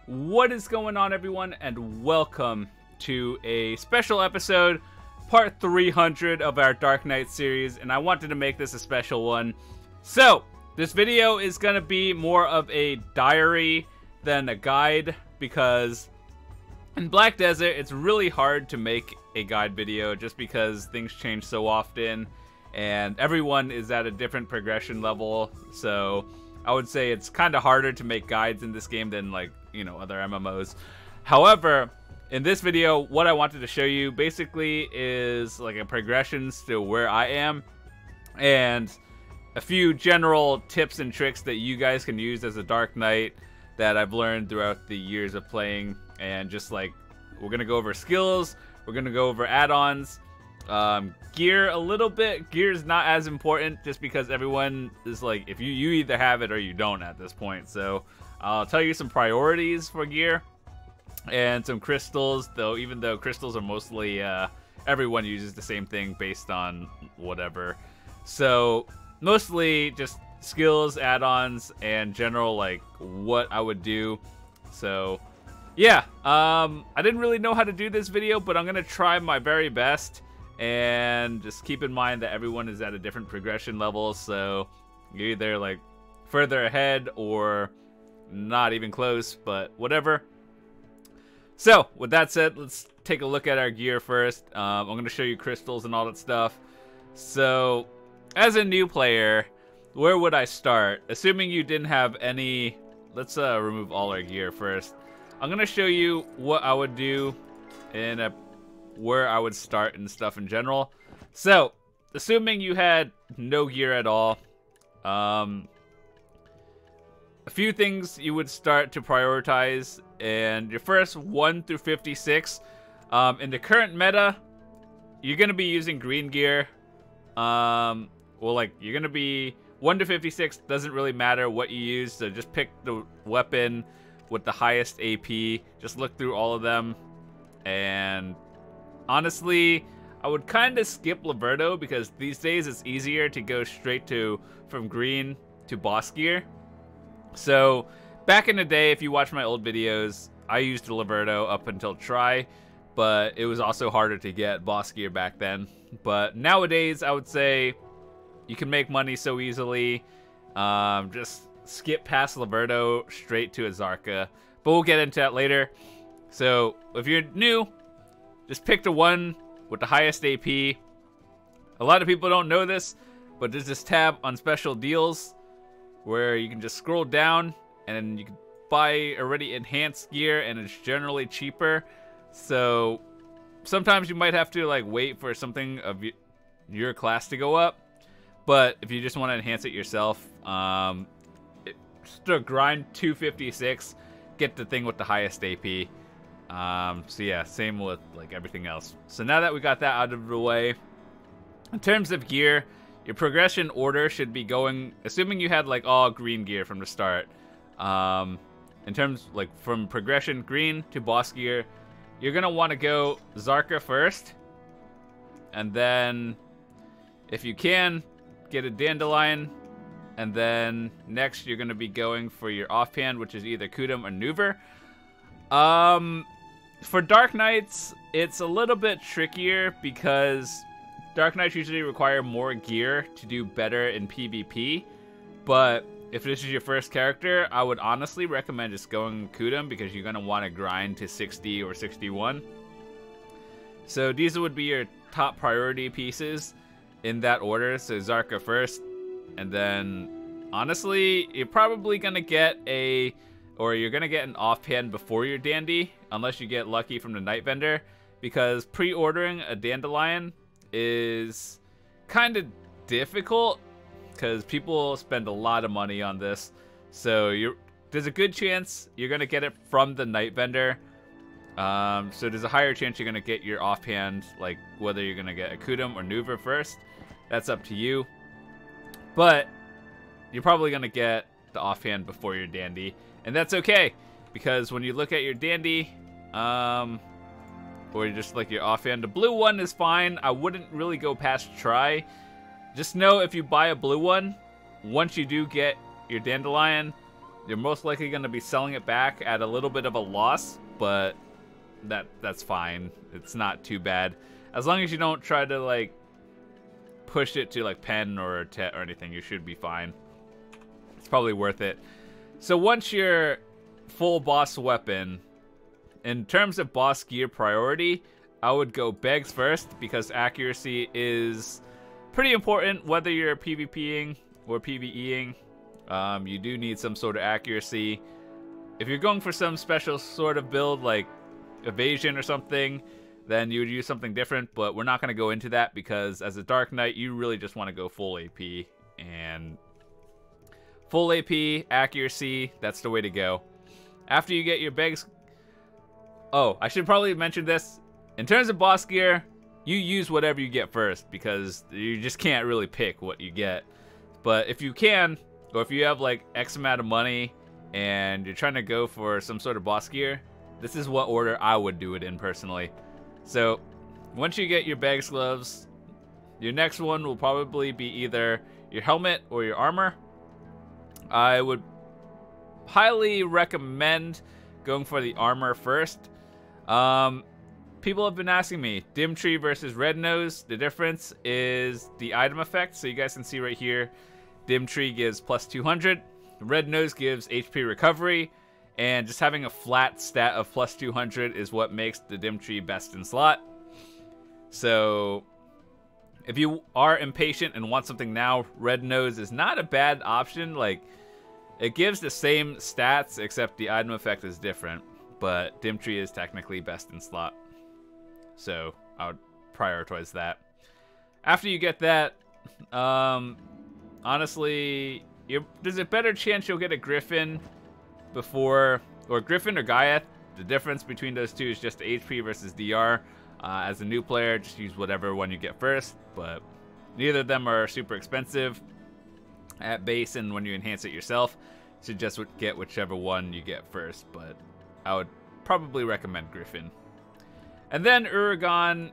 What is going on, everyone, and welcome to a special episode, part 300 of our Dark Knight series, and I wanted to make this a special one. So, this video is going to be more of a diary than a guide, because in Black Desert, it's really hard to make a guide video just because things change so often, and everyone is at a different progression level, so I would say it's kind of harder to make guides in this game than, like, you know, other MMOs. However, in this video, what I wanted to show you basically is like a progressions to where I am and a few general tips and tricks that you guys can use as a Dark Knight that I've learned throughout the years of playing. And just like, we're gonna go over skills, we're gonna go over add-ons, gear a little bit. Gear is not as important just because everyone is like, if you either have it or you don't at this point. So I'll tell you some priorities for gear and some crystals, though, even though crystals are mostly everyone uses the same thing based on whatever. So mostly just skills, add-ons, and general like what I would do. So yeah, I didn't really know how to do this video, but I'm gonna try my very best. And just keep in mind that everyone is at a different progression level, so you're either like further ahead or not even close, but whatever. So with that said, let's take a look at our gear first. I'm going to show you crystals and all that stuff. So as a new player, where would I start? Assuming you didn't have any, let's remove all our gear first. I'm going to show you what I would do in where I would start and stuff in general. So assuming you had no gear at all, a few things you would start to prioritize, and your first 1 through 56. In the current meta, you're going to be using green gear. Well, like, you're going to be 1 to 56, doesn't really matter what you use, so just pick the weapon with the highest AP. Just look through all of them, and honestly, I would kind of skip Liberto because these days it's easier to go straight from green to boss gear. So back in the day, if you watch my old videos, I used Liberto up until Try, but it was also harder to get boss gear back then. But nowadays, I would say you can make money so easily. Just skip past Liberto straight to Kzarka, but we'll get into that later. So if you're new, just pick the one with the highest AP. A lot of people don't know this, but there's this tab on special deals where you can just scroll down and you can buy already enhanced gear, and it's generally cheaper. So sometimes you might have to like wait for something of your class to go up, but if you just want to enhance it yourself, just grind 256, get the thing with the highest AP. So yeah, same with like everything else. So now that we got that out of the way, in terms of gear, your progression order should be going, assuming you had like all green gear from the start. In terms like from progression green to boss gear, you're gonna want to go Kzarka first, and then if you can get a dandelion, and then next you're gonna be going for your offhand, which is either Kudum or Nuver. For Dark Knights, it's a little bit trickier because Dark Knights usually require more gear to do better in PvP, but if this is your first character, I would honestly recommend just going Kudum because you're going to want to grind to 60 or 61. So these would be your top priority pieces in that order. So Kzarka first, and then honestly, you're probably going to get you're going to get an offhand before your dandy, unless you get lucky from the night vendor, because pre-ordering a dandelion is kind of difficult because people spend a lot of money on this. So there's a good chance you're going to get it from the night vendor. So there's a higher chance you're going to get your offhand, like whether you're going to get a Kudum or Nuver first. That's up to you. But you're probably going to get the offhand before your dandy. And that's okay, because when you look at your dandy, or just like your offhand, the blue one is fine. I wouldn't really go past Try. Just know if you buy a blue one, once you do get your dandelion, you're most likely going to be selling it back at a little bit of a loss, but that's fine. It's not too bad. As long as you don't try to, like, push it to, like, pen or tet or anything, you should be fine. It's probably worth it. So once you're full boss weapon, in terms of boss gear priority, I would go Begs first, because accuracy is pretty important whether you're PvPing or PvEing. You do need some sort of accuracy. If you're going for some special sort of build like evasion or something, then you would use something different, but we're not going to go into that because as a Dark Knight, you really just want to go full AP, and full AP, accuracy, that's the way to go. After you get your Begs... Oh, I should probably mention this. In terms of boss gear, you use whatever you get first because you just can't really pick what you get. But if you can, or if you have like X amount of money and you're trying to go for some sort of boss gear, this is what order I would do it in personally. So once you get your Bags gloves, your next one will probably be either your helmet or your armor. I would highly recommend going for the armor first. People have been asking me, Dim Tree versus Red Nose, the difference is the item effect. So you guys can see right here, Dim Tree gives plus 200, Red Nose gives HP recovery, and just having a flat stat of plus 200 is what makes the Dim Tree best in slot. So if you are impatient and want something now, Red Nose is not a bad option. Like, it gives the same stats, except the item effect is different, but Dim Tree is technically best in slot. So I would prioritize that. After you get that, honestly, there's a better chance you'll get a Griffin before, or Griffin or Gaiath. The difference between those two is just HP versus DR. As a new player, just use whatever one you get first, but neither of them are super expensive at base, and when you enhance it yourself, so just get whichever one you get first, but I would probably recommend Griffin. And then Uragan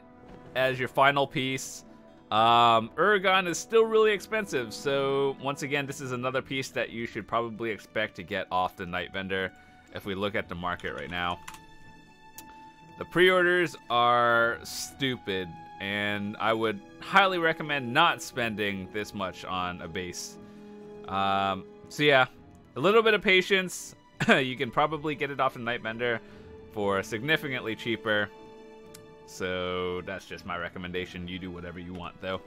as your final piece. Uragan is still really expensive, so once again, this is another piece that you should probably expect to get off the Night Vendor if we look at the market right now. The pre-orders are stupid, and I would highly recommend not spending this much on a base. So yeah, a little bit of patience. You can probably get it off the Night Vendor for significantly cheaper. So that's just my recommendation. You do whatever you want, though.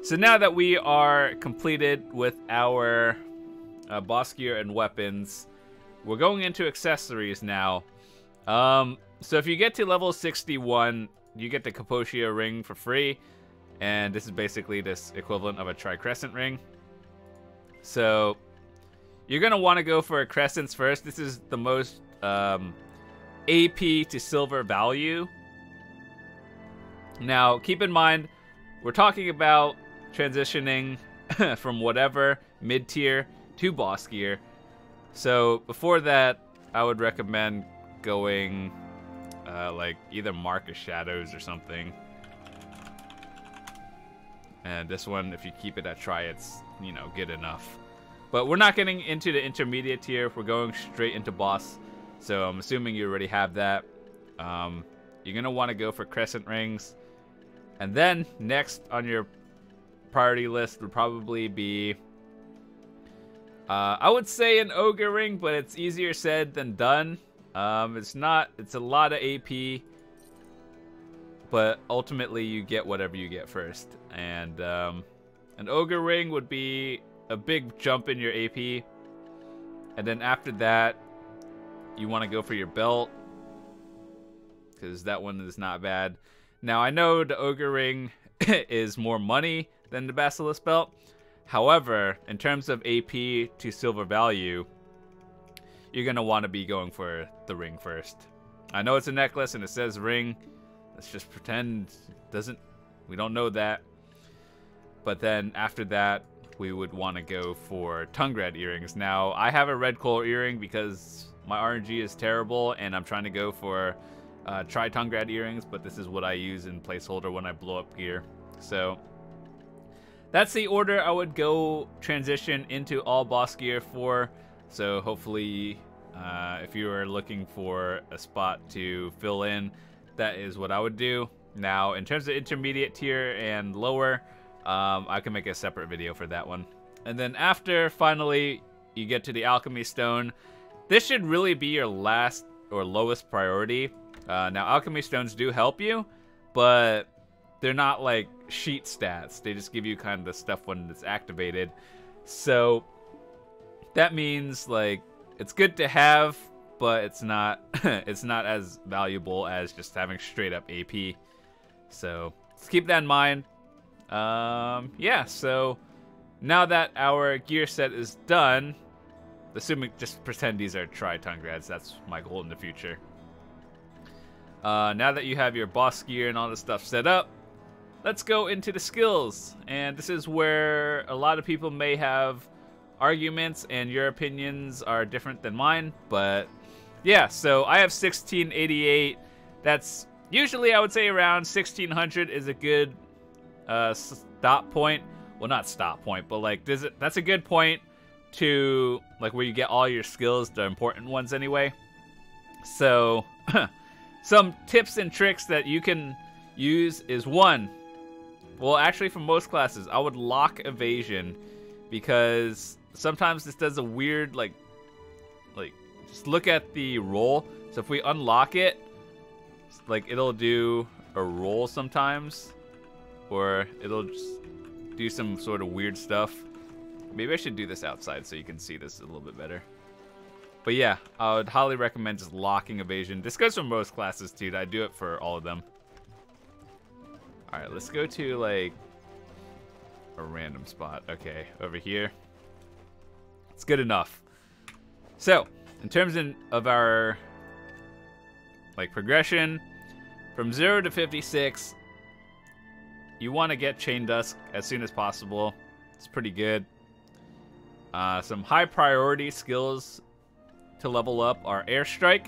So now that we are completed with our boss gear and weapons, we're going into accessories now. So if you get to level 61, you get the Capotia ring for free, and this is basically this equivalent of a Tricrescent ring. So you're gonna want to go for Crescents first. This is the most AP to silver value. Now, keep in mind, we're talking about transitioning from whatever mid-tier to boss gear. So before that, I would recommend going like either Mark of Shadows or something. And this one, if you keep it at Tri, it's, you know, good enough. But we're not getting into the intermediate tier. We're going straight into boss. So I'm assuming you already have that. You're going to want to go for Crescent Rings. And then next on your priority list would probably be... I would say an Ogre Ring, but it's easier said than done. It's a lot of AP. But ultimately you get whatever you get first. And an Ogre Ring would be a big jump in your AP. And then after that, you want to go for your belt, because that one is not bad. Now, I know the Ogre Ring is more money than the Basilisk belt. However, in terms of AP to silver value, you're going to want to be going for the ring first. I know it's a necklace and it says ring. Let's just pretend we don't know that. But then after that, we would want to go for tongue red earrings. Now, I have a red coal earring because my RNG is terrible, and I'm trying to go for tri-tongue red earrings, but this is what I use in placeholder when I blow up gear. So that's the order I would go transition into all boss gear for. So hopefully, if you are looking for a spot to fill in, that is what I would do. Now, in terms of intermediate tier and lower, I can make a separate video for that one. And then after, finally, you get to the Alchemy Stone. This should really be your last or lowest priority. Now, Alchemy Stones do help you, but they're not like sheet stats. They just give you kind of the stuff when it's activated. So that means like it's good to have, but it's not it's not as valuable as just having straight up AP. So let's keep that in mind. Yeah, so now that our gear set is done, assuming, just pretend these are Tri-Tongue grads, that's my goal in the future. Now that you have your boss gear and all this stuff set up, let's go into the skills. And this is where a lot of people may have arguments and your opinions are different than mine. But yeah, so I have 1688. That's usually, I would say, around 1600 is a good stop point. Well, not stop point, but like that's a good point to like where you get all your skills, the important ones anyway. So some tips and tricks that you can use is one. Well, actually, for most classes, I would lock evasion, because sometimes this does a weird like just look at the roll. So if we unlock it, like it'll do a roll sometimes, or it'll just do some sort of weird stuff. Maybe I should do this outside so you can see this a little bit better. But yeah, I would highly recommend just locking evasion. This goes for most classes too. I do it for all of them. Alright, let's go to like a random spot. Okay, over here. It's good enough. So, in terms of our like progression, from 0 to 56, you want to get Chain Dusk as soon as possible. It's pretty good. Some high priority skills to level up are Airstrike.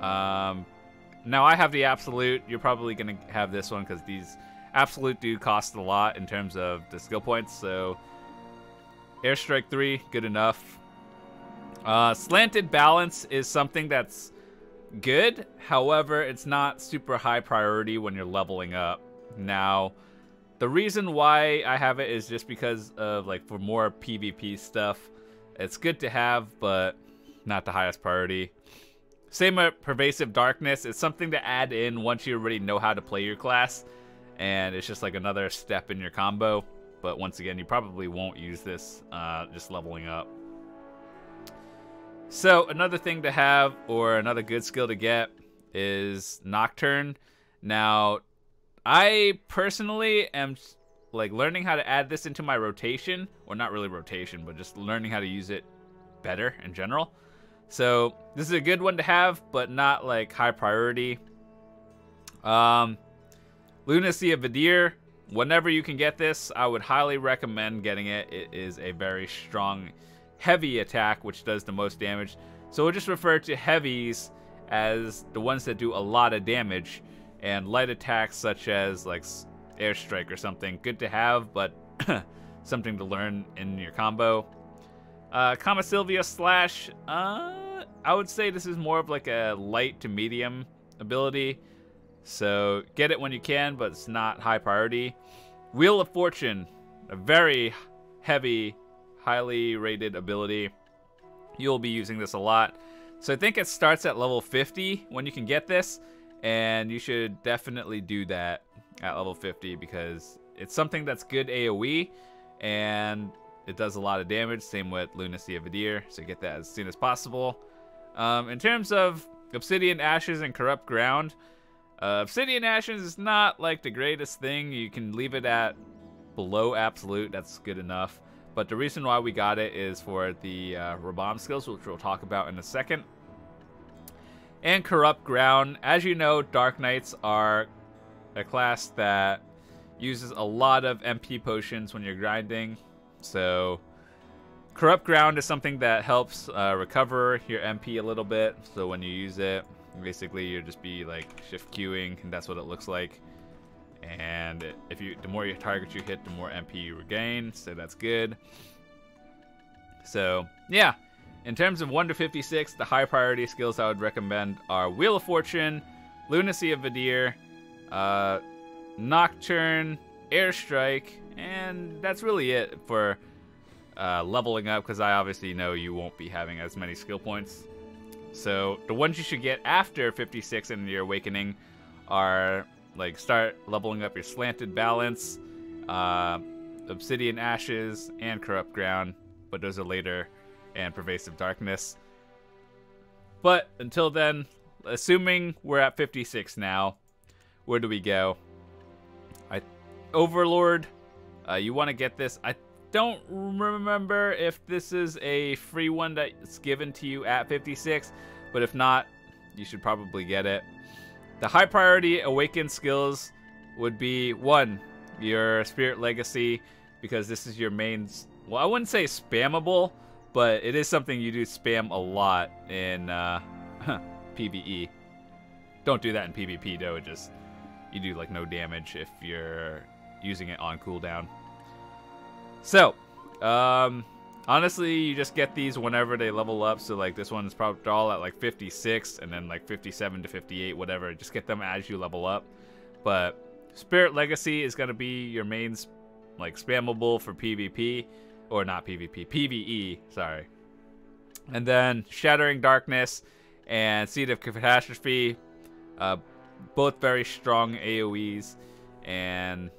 Now I have the Absolute. You're probably going to have this one because these Absolute do cost a lot in terms of the skill points. So Airstrike 3, good enough. Slanted Balance is something that's good. However, it's not super high priority when you're leveling up. Now, the reason why I have it is just because of like for more PvP stuff. It's good to have, but not the highest priority. Same with Pervasive Darkness. It's something to add in once you already know how to play your class, and it's just like another step in your combo. But once again, you probably won't use this just leveling up. So another thing to have, or another good skill to get, is Nocturne. Now, I personally am like learning how to add this into my rotation, or not really rotation, but just learning how to use it better in general. So this is a good one to have, but not like high priority. Lunacy of Vidir, whenever you can get this, I would highly recommend getting it. It is a very strong heavy attack, which does the most damage. So we'll just refer to heavies as the ones that do a lot of damage, and light attacks such as like Airstrike or something, good to have, but something to learn in your combo. Kama Sylvia Slash, I would say this is more of like a light to medium ability, so get it when you can, but it's not high priority. Wheel of Fortune, a very heavy, highly rated ability. You'll be using this a lot. So I think it starts at level 50 when you can get this, and you should definitely do that at level 50 because it's something that's good AoE, and it does a lot of damage. Same with Lunacy of Vidir, so get that as soon as possible. In terms of Obsidian Ashes and Corrupt Ground, Obsidian Ashes is not like the greatest thing. You can leave it at below Absolute, that's good enough. But the reason why we got it is for the Rabam skills, which we'll talk about in a second. And Corrupt Ground. As you know, Dark Knights are a class that uses a lot of MP potions when you're grinding. So Corrupt Ground is something that helps recover your MP a little bit. So when you use it, basically you'll just be like shift queuing, and that's what it looks like. And the more your targets you hit, the more MP you regain, so that's good. So yeah, In terms of 1 to 56, the high priority skills I would recommend are Wheel of Fortune, Lunacy of Vidir, Nocturne, Airstrike, and that's really it for leveling up, because I obviously know you won't be having as many skill points. So the ones you should get after 56 in your Awakening are like start leveling up your Slanted Balance, Obsidian Ashes, and Corrupt Ground, but those are later, and Pervasive Darkness. But until then, assuming we're at 56 now, where do we go? Overlord, you want to get this. I don't remember if this is a free one that's given to you at 56, but if not, you should probably get it. The high priority awakened skills would be 1, your Spirit Legacy, because this is your main, well, I wouldn't say spammable, but it is something you do spam a lot in PvE. Don't do that in PvP though, it just, you do like no damage if you're using it on cooldown. So, honestly, you just get these whenever they level up. So, like, this one's probably all at, like, 56, and then, like, 57 to 58, whatever. Just get them as you level up. But Spirit Legacy is going to be your main, like, spammable for PvP. Or not PvP, PvE, sorry. And then Shattering Darkness and Seed of Catastrophe. Both very strong AoEs. And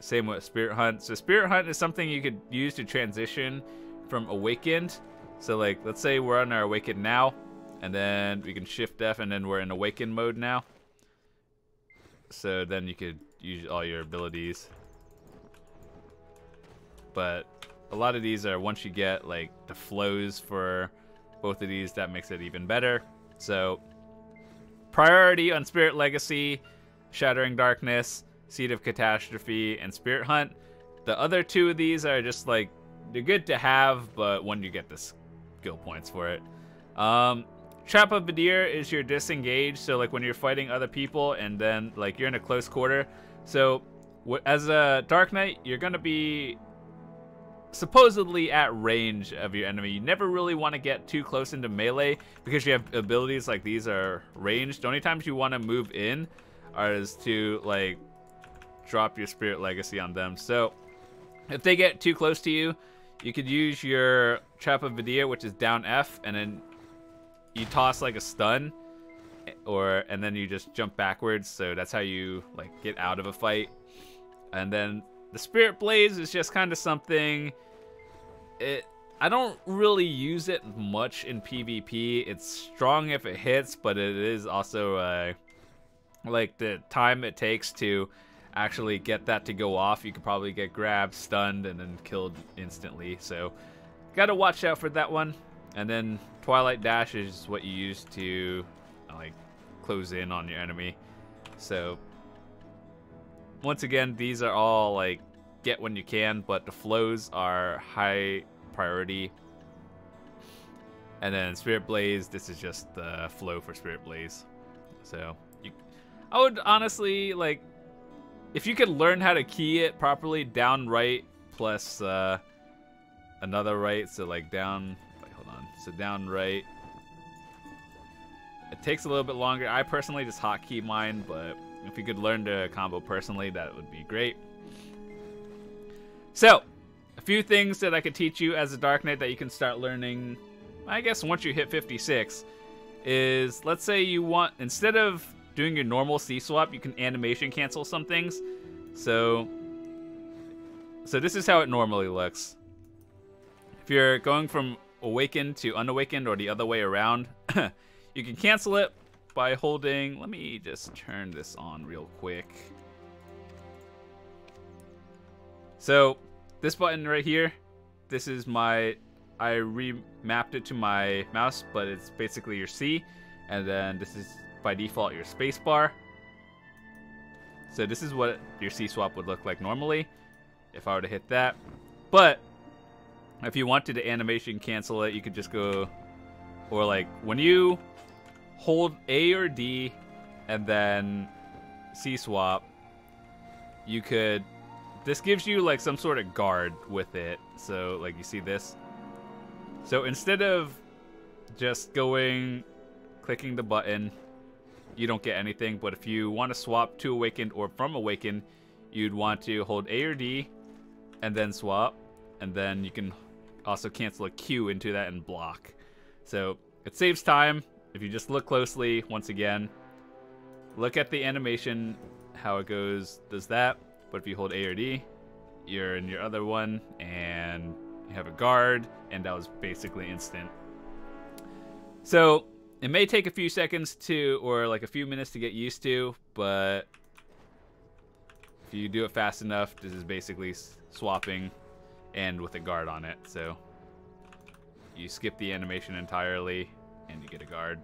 same with Spirit Hunt. So Spirit Hunt is something you could use to transition from Awakened. So like, let's say we're on our Awakened now, and then we can Shift F, and then we're in Awakened mode now. So then you could use all your abilities. But a lot of these are, once you get like the flows for both of these, that makes it even better. So priority on Spirit Legacy, Shattering Darkness, Seed of Catastrophe, and Spirit Hunt. The other 2 of these are just like, they're good to have, but when you get the skill points for it. Trap of Vidir is your disengage, so like when you're fighting other people and then like you're in a close quarter. So as a Dark Knight, you're gonna be supposedly at range of your enemy. You never really want to get too close into melee because you have abilities like these are ranged. The only times you want to move in are is to like drop your Spirit Legacy on them. So if they get too close to you, you could use your Trap of Vidir, which is down F, and then you toss like a stun, and then you just jump backwards. So that's how you like get out of a fight. And then the Spirit Blaze is just kind of something. I don't really use it much in PvP. It's strong if it hits, but it is also like the time it takes to actually get that to go off. You could probably get grabbed, stunned, and then killed instantly. So gotta watch out for that one. And then Twilight Dash is what you use to like close in on your enemy. So once again, these are all like get when you can, but the flows are high priority. And then Spirit Blaze, this is just the flow for Spirit Blaze. So I would honestly, like, if you could learn how to key it properly, down right plus another right, so like down, wait, hold on, so down right. It takes a little bit longer. I personally just hotkey mine, but if you could learn to combo personally, that would be great. So, a few things that I could teach you as a Dark Knight that you can start learning, I guess, once you hit 56, is, let's say you want, instead of doing your normal C-swap, you can animation cancel some things. So this is how it normally looks. If you're going from Awakened to Unawakened or the other way around, you can cancel it by holding, let me just turn this on real quick. So this button right here, this is I remapped it to my mouse, but it's basically your C, and then this is by default your space bar. So this is what your C-swap would look like normally if I were to hit that. But if you wanted to animation cancel it, you could just go, or like when you hold A or D and then C-swap, you could, this gives you like some sort of guard with it. So like you see this, So instead of just clicking the button, you don't get anything. But if you want to swap to Awakened or from Awakened, you'd want to hold A or D and then swap. And then you can also cancel a Q into that and block. So it saves time if you just look closely. Once again, look at the animation, how it goes, does that. But if you hold A or D, you're in your other one and you have a guard, and that was basically instant. So it may take a few seconds or like a few minutes to get used to, but if you do it fast enough, this is basically swapping and with a guard on it. So you skip the animation entirely and you get a guard.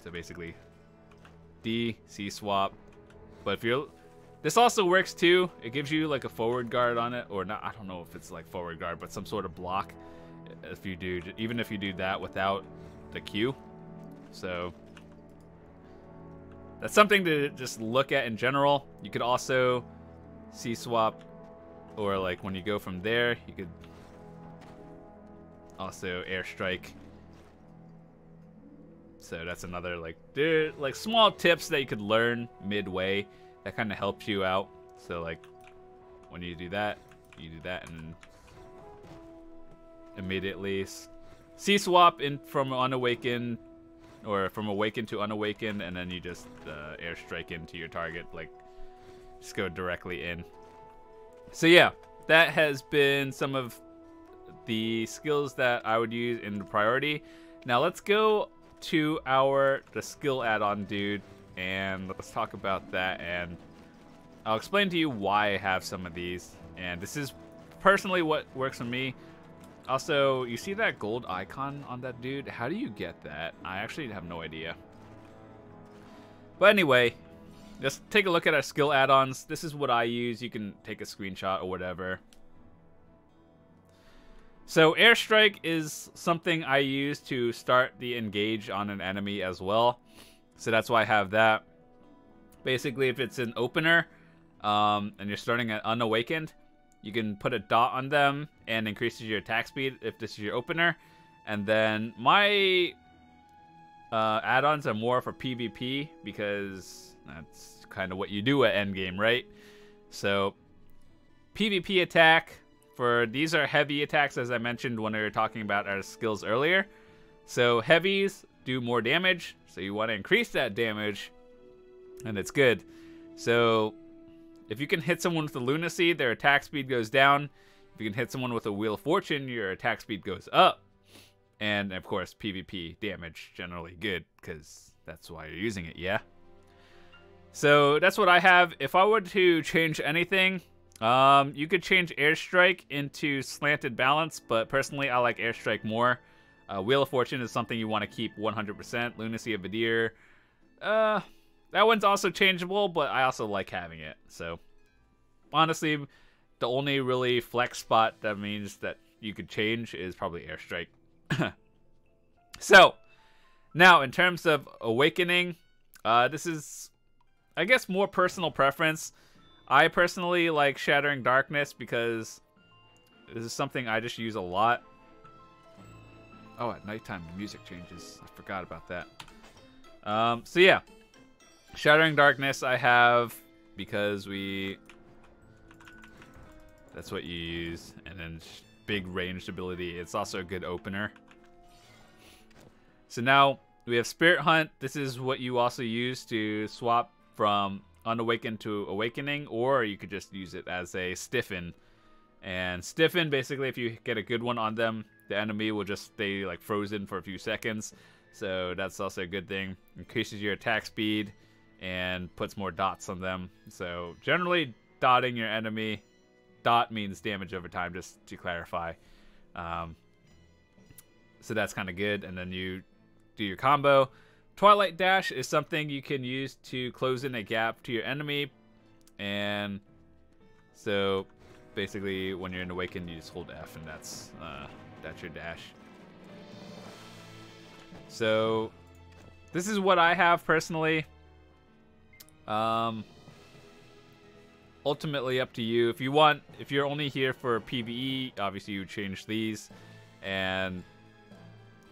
So basically D, C swap. But if you're, this also works too. It gives you like a forward guard on it, or not. I don't know if it's like forward guard, but some sort of block. If you do, even if you do that without the Q. So that's something to just look at in general. You could also C swap, or like when you go from there, you could also airstrike. So that's another like small tips that you could learn midway that kind of helps you out. So like when you do that, and immediately C swap in from unawakened, or from awakened to unawakened, and then you just airstrike into your target, like just go directly in. So yeah, that has been some of the skills that I would use in the priority. Now let's go to the skill add-on dude, and let's talk about that, and I'll explain to you why I have some of these, and this is personally what works for me. Also, you see that gold icon on that dude? How do you get that? I actually have no idea. But anyway, let's take a look at our skill add-ons. This is what I use. You can take a screenshot or whatever. So airstrike is something I use to start the engage on an enemy as well. So that's why I have that. Basically, if it's an opener and you're starting at unawakened, you can put a dot on them and increases your attack speed if this is your opener. And then my add-ons are more for PvP, because that's kind of what you do at endgame, right? So PvP attack. These are heavy attacks, as I mentioned when we were talking about our skills earlier. So heavies do more damage, so you want to increase that damage, and it's good. So if you can hit someone with a lunacy, their attack speed goes down. If you can hit someone with a Wheel of Fortune, your attack speed goes up. And of course, PvP damage, generally good, because that's why you're using it, yeah? So that's what I have. If I were to change anything, you could change airstrike into slanted balance, but personally I like airstrike more. Wheel of Fortune is something you want to keep 100%. Lunacy of Vidir, that one's also changeable, but I also like having it. So honestly, the only really flex spot that means that you could change is probably airstrike. So now in terms of awakening, this is, I guess, more personal preference. I personally like Shattering Darkness because this is something I just use a lot. Oh, at nighttime the music changes. I forgot about that. So yeah, Shattering Darkness I have because that's what you use, and then big ranged ability. It's also a good opener. So now we have Spirit Hunt. This is what you also use to swap from unawakened to awakening, or you could just use it as a stiffen. And stiffen, basically, if you get a good one on them, the enemy will just stay like frozen for a few seconds. So that's also a good thing. Increases your attack speed and puts more dots on them. So generally, dotting your enemy, dot means damage over time, just to clarify. So that's kind of good. And then you do your combo. Twilight Dash is something you can use to close in a gap to your enemy. And so basically when you're in Awakened, you just hold F, and that's your dash. So this is what I have personally. ultimately up to you. If you want, if you're only here for PvE, obviously you change these, and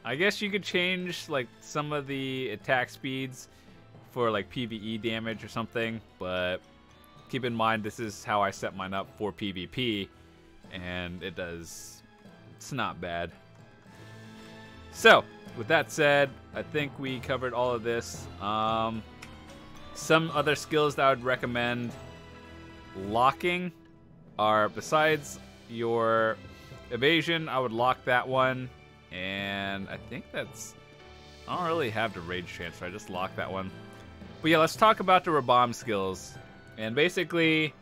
I guess you could change like some of the attack speeds for like PvE damage or something, but keep in mind this is how I set mine up for PvP, and it's not bad. So with that said, I think we covered all of this. Some other skills that I would recommend locking are, besides your evasion, I would lock that one, and I think that's, I don't really have the rage transfer, I just locked that one. But yeah, let's talk about the Rabam skills. And basically,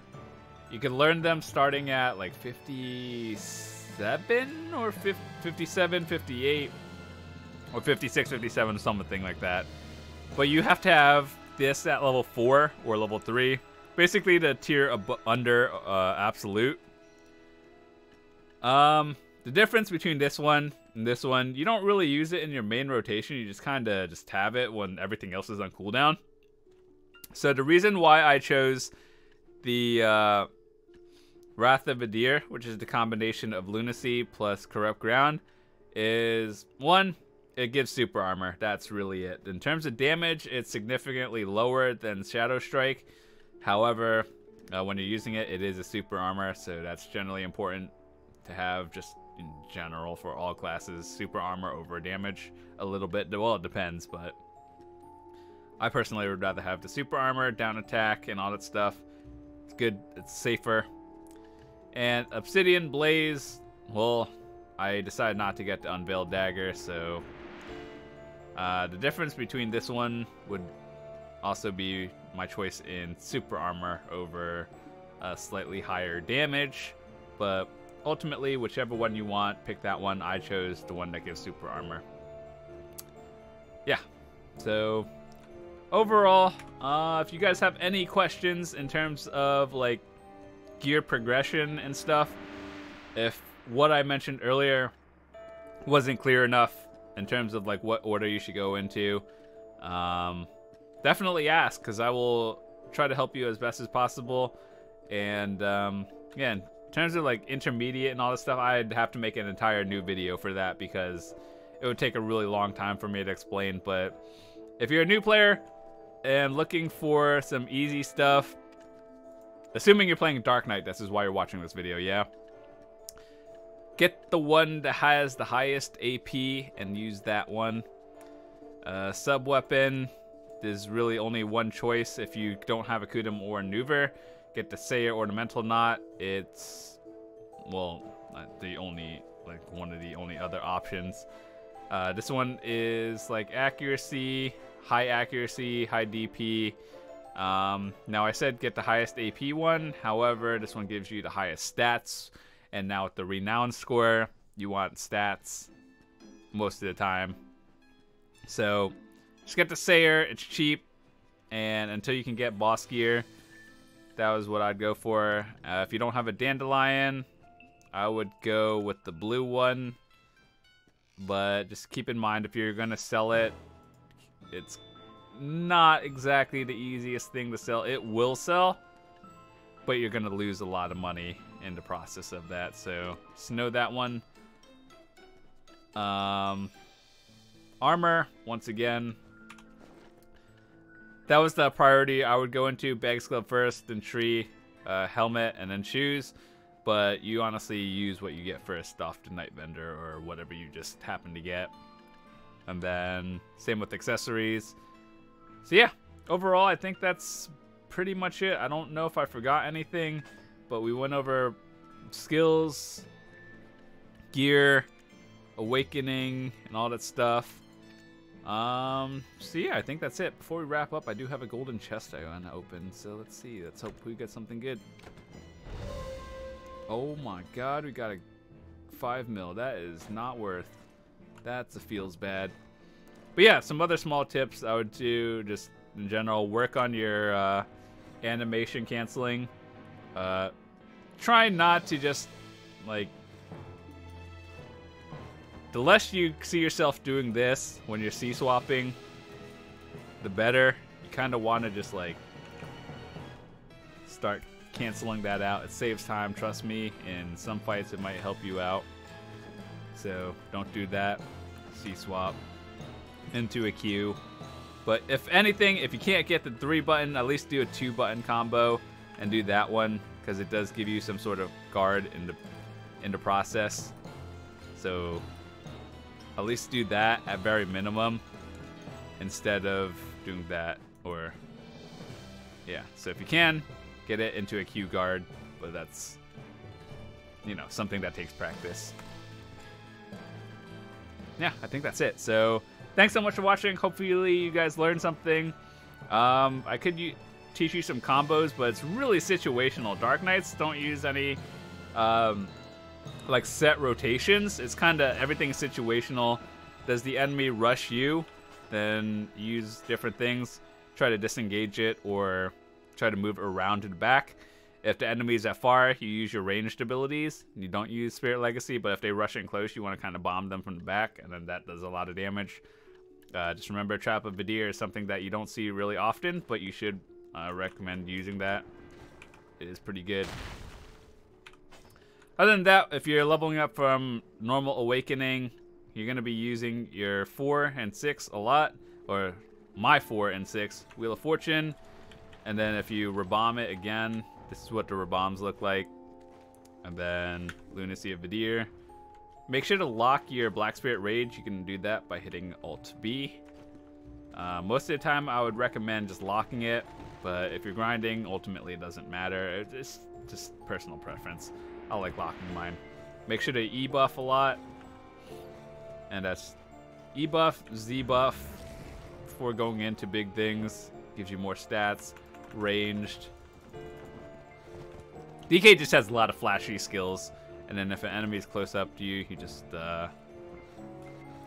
you can learn them starting at like 57 or 57, 58, or 56, 57, something like that. But you have to have this at level 4 or level 3. Basically the tier under Absolute. The difference between this one and this one, you don't really use it in your main rotation. You just kind of just have it when everything else is on cooldown. So the reason why I chose the Wrath of Adir, which is the combination of Lunacy plus Corrupt Ground, is, one, it gives super armor. That's really it. In terms of damage, it's significantly lower than Shadow Strike. However, when you're using it, it is a super armor, so that's generally important to have just in general for all classes. Super armor over damage a little bit. Well, it depends, but I personally would rather have the super armor, down attack, and all that stuff. It's good, it's safer. And Obsidian Blaze, well, I decided not to get the Unveiled Dagger, so the difference between this one would also be my choice in super armor over slightly higher damage. But ultimately, whichever one you want, pick that one. I chose the one that gives super armor. Yeah, so overall, if you guys have any questions in terms of like gear progression and stuff, if what I mentioned earlier wasn't clear enough in terms of like what order you should go into, definitely ask, because I will try to help you as best as possible. And yeah, in terms of like intermediate and all this stuff, I'd have to make an entire new video for that, because it would take a really long time for me to explain. But if you're a new player and looking for some easy stuff, assuming you're playing Dark Knight, this is why you're watching this video, yeah? Get the one that has the highest AP and use that one. Sub-weapon, there's really only one choice if you don't have a Kudum or a Nuver. Get the Sayer Ornamental Knot. It's, well, not the only, like one of the only other options. This one is like accuracy, high DP. Now I said get the highest AP one, however this one gives you the highest stats, and now with the renown score you want stats most of the time. So just get the Sayer, it's cheap, and until you can get boss gear, that was what I'd go for. If you don't have a Dandelion, I would go with the blue one, but just keep in mind if you're gonna sell it, it's not exactly the easiest thing to sell. It will sell, but you're gonna lose a lot of money in the process of that, so just know that one. Armor, once again, that was the priority I would go into. Bag's Glove first, then Tree, helmet, and then shoes. But you honestly use what you get first off the Night Vendor or whatever you just happen to get. And then same with accessories. So yeah, overall I think that's pretty much it. I don't know if I forgot anything, but we went over skills, gear, awakening, and all that stuff. So yeah, I think that's it. Before we wrap up, I do have a golden chest I want to open, so let's see. Let's hope we get something good. Oh my god, we got a 5 mil. That is not worth. That's a feels bad. But yeah, some other small tips I would do just in general. Work on your animation canceling. Try not to just like, the less you see yourself doing this when you're C-swapping, the better. You kind of want to just like start canceling that out. It saves time, trust me. In some fights, it might help you out. So don't do that. C-swap into a Q. But if anything, if you can't get the 3-button, at least do a 2-button combo and do that one, because it does give you some sort of guard in the process. So at least do that at very minimum instead of doing that. Or yeah, so if you can, get it into a Q guard, but that's, you know, something that takes practice. Yeah, I think that's it. So thanks so much for watching. Hopefully you guys learned something. I could teach you some combos, but it's really situational. Dark Knights don't use any like set rotations. It's kind of everything situational. Does the enemy rush you? Then use different things. Try to disengage it or try to move around to the back. If the enemy is that far, you use your ranged abilities. You don't use Spirit Legacy, but if they rush in close, you want to kind of bomb them from the back, and then that does a lot of damage. Just remember, Trap of Vidir is something that you don't see really often, but you should recommend using that. It is pretty good. Other than that, if you're leveling up from normal awakening, you're going to be using your 4 and 6 a lot, or my 4 and 6 Wheel of Fortune. And then if you rebomb it again, this is what the rebombs look like. And then Lunacy of Vidir. Make sure to lock your Black Spirit Rage. You can do that by hitting Alt B. Most of the time I would recommend just locking it, but if you're grinding, ultimately it doesn't matter. It's just personal preference. I like locking mine. Make sure to E buff a lot. And that's E buff, Z buff before going into big things. Gives you more stats. Ranged. DK just has a lot of flashy skills. And then if an enemy is close up to you, you just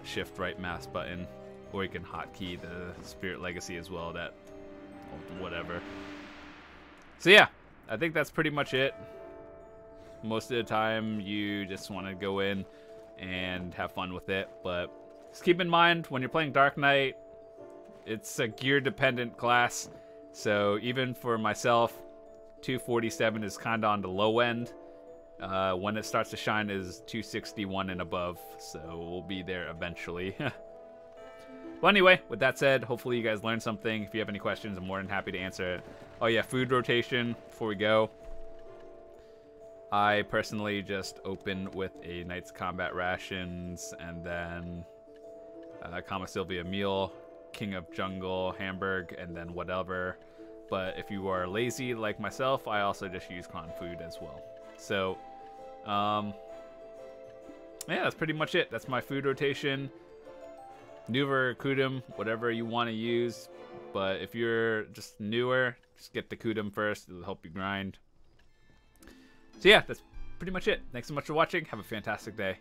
shift right mouse button. Or you can hotkey the Spirit Legacy as well. That whatever. So yeah, I think that's pretty much it. Most of the time, you just want to go in and have fun with it. But just keep in mind, when you're playing Dark Knight, it's a gear-dependent class. So even for myself, 247 is kind of on the low end. When it starts to shine is 261 and above. So we'll be there eventually. Well, anyway, with that said, hopefully you guys learned something. If you have any questions, I'm more than happy to answer it. Oh yeah, food rotation before we go. I personally just open with a Knight's Combat Rations and then Kama Sylvia meal, King of Jungle, Hamburg, and then whatever. But if you are lazy like myself, I also just use clan food as well. So, yeah, that's pretty much it. That's my food rotation. Nuver, Kudum, whatever you want to use. But if you're just newer, just get the Kudum first. It'll help you grind. So yeah, that's pretty much it. Thanks so much for watching. Have a fantastic day.